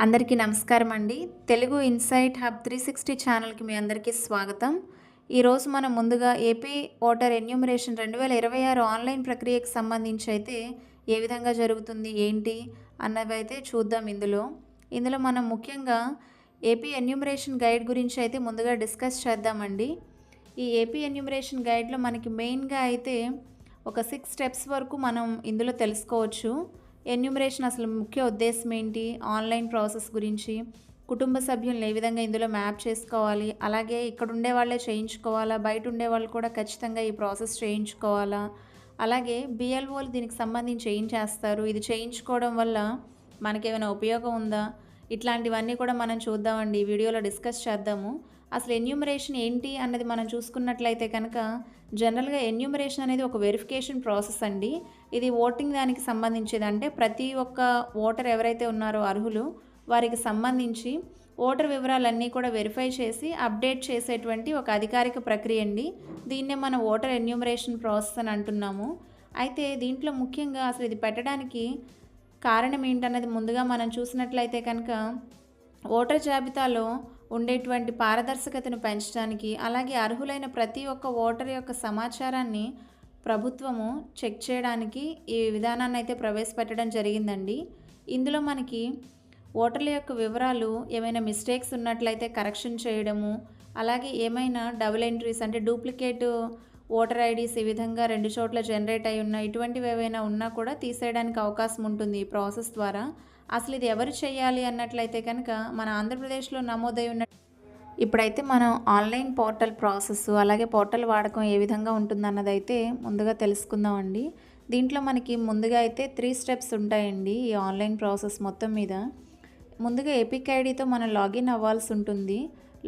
అందరికీ నమస్కారం అండి. తెలుగు ఇన్సైట్ హబ్ 360 ఛానల్‌కి మీ అందరికీ స్వాగతం. ఈరోజు మనం ముందుగా ఏపీ ఓటర్ ఎన్యూమరేషన్ 2026 ఆన్లైన్ ప్రక్రియకు సంబంధించి అయితే ఏ విధంగా జరుగుతుంది, ఏంటి అన్నవైతే చూద్దాం ఇందులో మనం ముఖ్యంగా ఏపీ ఎన్యూమరేషన్ గైడ్ గురించి అయితే ముందుగా డిస్కస్ చేద్దామండి. ఈ ఏపీ ఎన్యూమరేషన్ గైడ్‌లో మనకి మెయిన్‌గా అయితే ఒక 6 స్టెప్స్ వరకు మనం ఇందులో తెలుసుకోవచ్చు. ఎన్యూమరేషన్ అసలు ముఖ్య ఉద్దేశం ఏంటి, ఆన్లైన్ ప్రాసెస్ గురించి, కుటుంబ సభ్యులను ఏ విధంగా ఇందులో మ్యాప్ చేసుకోవాలి, అలాగే ఇక్కడ ఉండే వాళ్ళే చేయించుకోవాలా, బయట ఉండే వాళ్ళు కూడా ఖచ్చితంగా ఈ ప్రాసెస్ చేయించుకోవాలా, అలాగే బిఎల్ఓలు దీనికి సంబంధించి ఏం చేస్తారు, ఇది చేయించుకోవడం వల్ల మనకేమైనా ఉపయోగం ఉందా, ఇట్లాంటివన్నీ కూడా మనం చూద్దామండి. ఈ వీడియోలో డిస్కస్ చేద్దాము. అసలు ఎన్యూమరేషన్ ఏంటి అన్నది మనం చూసుకున్నట్లయితే కనుక జనరల్గా ఎన్యూమరేషన్ అనేది ఒక వెరిఫికేషన్ ప్రాసెస్ అండి. ఇది ఓటింగ్ దానికి సంబంధించేది. అంటే ప్రతి ఒక్క ఓటర్ ఎవరైతే ఉన్నారో అర్హులు వారికి సంబంధించి ఓటర్ వివరాలన్నీ కూడా వెరిఫై చేసి అప్డేట్ చేసేటువంటి ఒక అధికారిక ప్రక్రియ అండి. దీన్నే మనం ఓటర్ ఎన్యూమరేషన్ ప్రాసెస్ అని అంటున్నాము. అయితే దీంట్లో ముఖ్యంగా అసలు ఇది పెట్టడానికి కారణం ఏంటన్నది ముందుగా మనం చూసినట్లయితే కనుక ఓటర్ జాబితాలో ఉండేటువంటి పారదర్శకతను పెంచడానికి, అలాగే అర్హులైన ప్రతి ఒక్క ఓటర్ యొక్క సమాచారాన్ని ప్రభుత్వము చెక్ చేయడానికి ఈ విధానాన్ని అయితే ప్రవేశపెట్టడం జరిగిందండి. ఇందులో మనకి ఓటర్ల యొక్క వివరాలు ఏమైనా మిస్టేక్స్ ఉన్నట్లయితే కరెక్షన్ చేయడము, అలాగే ఏమైనా డబుల్ ఎంట్రీస్ అంటే డూప్లికేట్ ఓటర్ ఐడీస్ ఈ విధంగా 2 చోట్ల జనరేట్ అయి ఉన్న ఇటువంటివి ఏవైనా ఉన్నా కూడా తీసేయడానికి అవకాశం ఉంటుంది ఈ ప్రాసెస్ ద్వారా. అసలు ఇది ఎవరు చేయాలి అన్నట్లయితే కనుక మన ఆంధ్రప్రదేశ్లో నమోదై ఉన్న ఇప్పుడైతే మనం ఆన్లైన్ పోర్టల్ ప్రాసెస్, అలాగే పోర్టల్ వాడకం ఏ విధంగా ఉంటుందన్నదైతే ముందుగా తెలుసుకుందామండి. దీంట్లో మనకి ముందుగా అయితే 3 స్టెప్స్ ఉంటాయండి ఈ ఆన్లైన్ ప్రాసెస్ మొత్తం మీద. ముందుగా ఎపిక్ ఐడితో మనం లాగిన్ అవ్వాల్సి ఉంటుంది.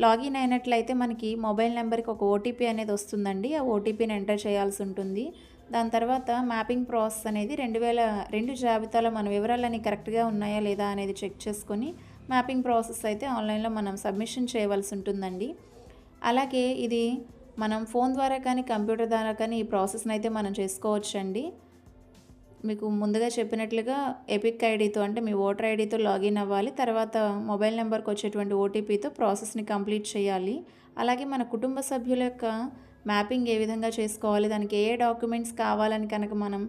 లాగిన్ అయినట్లయితే మనకి మొబైల్ నెంబర్కి ఒక ఓటీపీ అనేది వస్తుందండి. ఆ ఓటీపీని ఎంటర్ చేయాల్సి ఉంటుంది. దాని తర్వాత మ్యాపింగ్ ప్రాసెస్ అనేది 2002 జాబితాలో మన వివరాలన్నీ కరెక్ట్గా ఉన్నాయా లేదా అనేది చెక్ చేసుకొని మ్యాపింగ్ ప్రాసెస్ అయితే ఆన్లైన్లో మనం సబ్మిషన్ చేయవలసి ఉంటుందండి. అలాగే ఇది మనం ఫోన్ ద్వారా కానీ కంప్యూటర్ ద్వారా కానీ ఈ ప్రాసెస్ని అయితే మనం చేసుకోవచ్చండి. మీకు ముందుగా చెప్పినట్లుగా ఎపిక్ ఐడితో అంటే మీ ఓటర్ ఐడితో లాగిన్ అవ్వాలి. తర్వాత మొబైల్ నెంబర్కి వచ్చేటువంటి ఓటీపీతో ప్రాసెస్ని కంప్లీట్ చేయాలి. అలాగే మన కుటుంబ సభ్యుల యొక్క మ్యాపింగ్ ఏ విధంగా చేసుకోవాలి, దానికి ఏ డాక్యుమెంట్స్ కావాలని కనుక మనం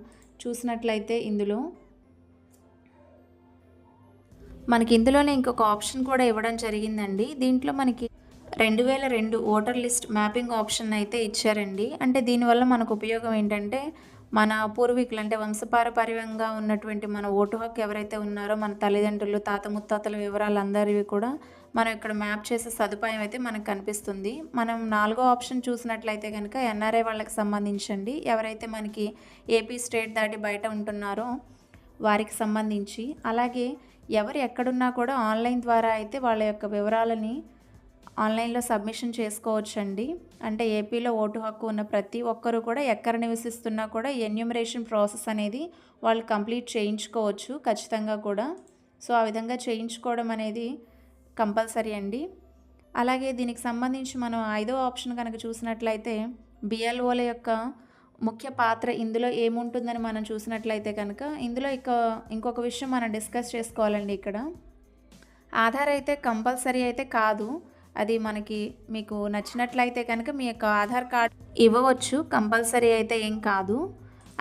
చూసినట్లయితే మనకి ఇందులోనే ఇంకొక ఆప్షన్ కూడా ఇవ్వడం జరిగిందండి. దీంట్లో మనకి 2002 ఓటర్ లిస్ట్ మ్యాపింగ్ ఆప్షన్ అయితే ఇచ్చారండి. అంటే దీనివల్ల మనకు ఉపయోగం ఏంటంటే మన పూర్వీకులు అంటే వంశపారపర్యంగా ఉన్నటువంటి మన ఓటు హక్కు ఎవరైతే ఉన్నారో మన తల్లిదండ్రులు, తాత ముత్తాతల వివరాలందరివి కూడా మనం ఇక్కడ మ్యాప్ చేసే సదుపాయం అయితే మనకు కనిపిస్తుంది. మనం 4వ ఆప్షన్ చూసినట్లయితే కనుక ఎన్ఆర్ఐ వాళ్ళకి సంబంధించండి. ఎవరైతే మనకి ఏపీ స్టేట్ దాటి బయట ఉంటున్నారో వారికి సంబంధించి, అలాగే ఎవరు ఎక్కడున్నా కూడా ఆన్లైన్ ద్వారా అయితే వాళ్ళ యొక్క వివరాలని ఆన్లైన్లో సబ్మిషన్ చేసుకోవచ్చండి. అంటే ఏపీలో ఓటు హక్కు ఉన్న ప్రతి ఒక్కరూ కూడా ఎక్కడ నివసిస్తున్నా కూడా ఎన్యూమరేషన్ ప్రాసెస్ అనేది వాళ్ళు కంప్లీట్ చేయించుకోవచ్చు ఖచ్చితంగా కూడా. సో ఆ విధంగా చేయించుకోవడం అనేది కంపల్సరీ అండి. అలాగే దీనికి సంబంధించి మనం 5వ ఆప్షన్ కనుక చూసినట్లయితే బిఎల్ఓల యొక్క ముఖ్య పాత్ర ఇందులో ఏముంటుందని మనం చూసినట్లయితే కనుక ఇందులో ఇంకొక విషయం మనం డిస్కస్ చేసుకోవాలండి. ఇక్కడ ఆధార్ అయితే కంపల్సరీ అయితే కాదు. అది మీకు నచ్చినట్లయితే కనుక మీ యొక్క ఆధార్ కార్డ్ ఇవ్వవచ్చు, కంపల్సరీ అయితే ఏం కాదు.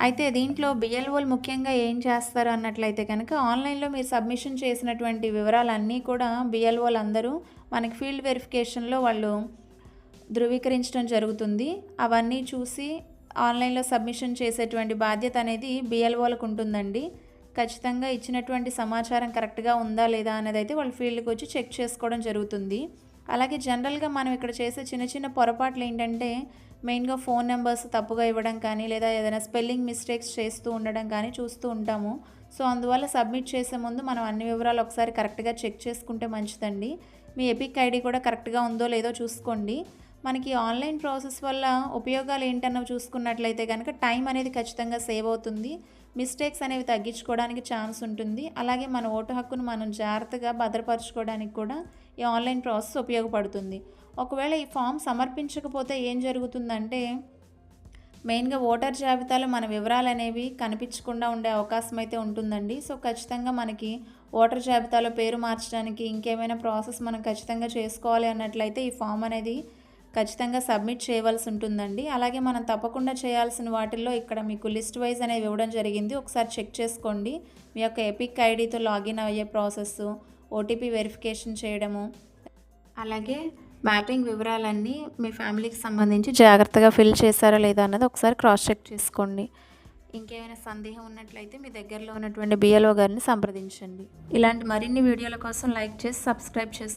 అయితే దీంట్లో బిఎల్ఓలు ముఖ్యంగా ఏం చేస్తారు అన్నట్లయితే కనుక ఆన్లైన్లో మీరు సబ్మిషన్ చేసినటువంటి వివరాలన్నీ కూడా బిఎల్ఓలు అందరూ మనకి ఫీల్డ్ వెరిఫికేషన్లో వాళ్ళు ధృవీకరించడం జరుగుతుంది. అవన్నీ చూసి ఆన్లైన్లో సబ్మిషన్ చేసేటువంటి బాధ్యత అనేది బిఎల్ఓలకు ఉంటుందండి. ఖచ్చితంగా ఇచ్చినటువంటి సమాచారం కరెక్ట్గా ఉందా లేదా అనేది అయితే వాళ్ళు ఫీల్డ్కి వచ్చి చెక్ చేసుకోవడం జరుగుతుంది. అలాగే జనరల్గా మనం ఇక్కడ చేసే చిన్న చిన్న పొరపాట్లు ఏంటంటే మెయిన్గా ఫోన్ నెంబర్స్ తప్పుగా ఇవ్వడం కానీ, లేదా ఏదైనా స్పెల్లింగ్ మిస్టేక్స్ చేస్తూ ఉండడం కానీ చూస్తూ ఉంటాము. సో అందువల్ల సబ్మిట్ చేసే ముందు మనం అన్ని వివరాలు ఒకసారి కరెక్ట్గా చెక్ చేసుకుంటే మంచిదండి. మీ ఎపిక్ ఐడి కూడా కరెక్ట్గా ఉందో లేదో చూసుకోండి. మనకి ఆన్లైన్ ప్రాసెస్ వల్ల ఉపయోగాలు ఏంటన్నవి చూసుకున్నట్లయితే కనుక టైం అనేది ఖచ్చితంగా సేవ్ అవుతుంది. మిస్టేక్స్ అనేవి తగ్గించుకోవడానికి ఛాన్స్ ఉంటుంది. అలాగే మన ఓటు హక్కును మనం జాగ్రత్తగా భద్రపరచుకోవడానికి కూడా ఈ ఆన్లైన్ ప్రాసెస్ ఉపయోగపడుతుంది. ఒకవేళ ఈ ఫామ్ సమర్పించకపోతే ఏం జరుగుతుందంటే మెయిన్గా ఓటర్ జాబితాలో మన వివరాలు అనేవి కనిపించకుండా ఉండే అవకాశం అయితే ఉంటుందండి. సో ఖచ్చితంగా మనకి ఓటర్ జాబితాలో పేరు మార్చడానికి ఇంకేమైనా ప్రాసెస్ మనం ఖచ్చితంగా చేసుకోవాలి అన్నట్లయితే ఈ ఫామ్ అనేది ఖచ్చితంగా సబ్మిట్ చేయవలసి ఉంటుందండి. అలాగే మనం తప్పకుండా చేయాల్సిన వాటిల్లో ఇక్కడ మీకు లిస్ట్ వైజ్ అనేవి ఇవ్వడం జరిగింది. ఒకసారి చెక్ చేసుకోండి. మీ యొక్క ఎపిక్ ఐడితో లాగిన్ అయ్యే ప్రాసెస్, ఓటీపీ వెరిఫికేషన్ చేయడము, అలాగే మ్యాపింగ్ వివరాలన్నీ మీ ఫ్యామిలీకి సంబంధించి జాగ్రత్తగా ఫిల్ చేశారా లేదా అన్నది ఒకసారి క్రాస్ చెక్ చేసుకోండి. ఇంకేమైనా సందేహం ఉన్నట్లయితే మీ దగ్గరలో ఉన్నటువంటి బిఎల్ఓ గారిని సంప్రదించండి. ఇలాంటి మరిన్ని వీడియోల కోసం లైక్ చేసి సబ్స్క్రైబ్ చేసుకోండి.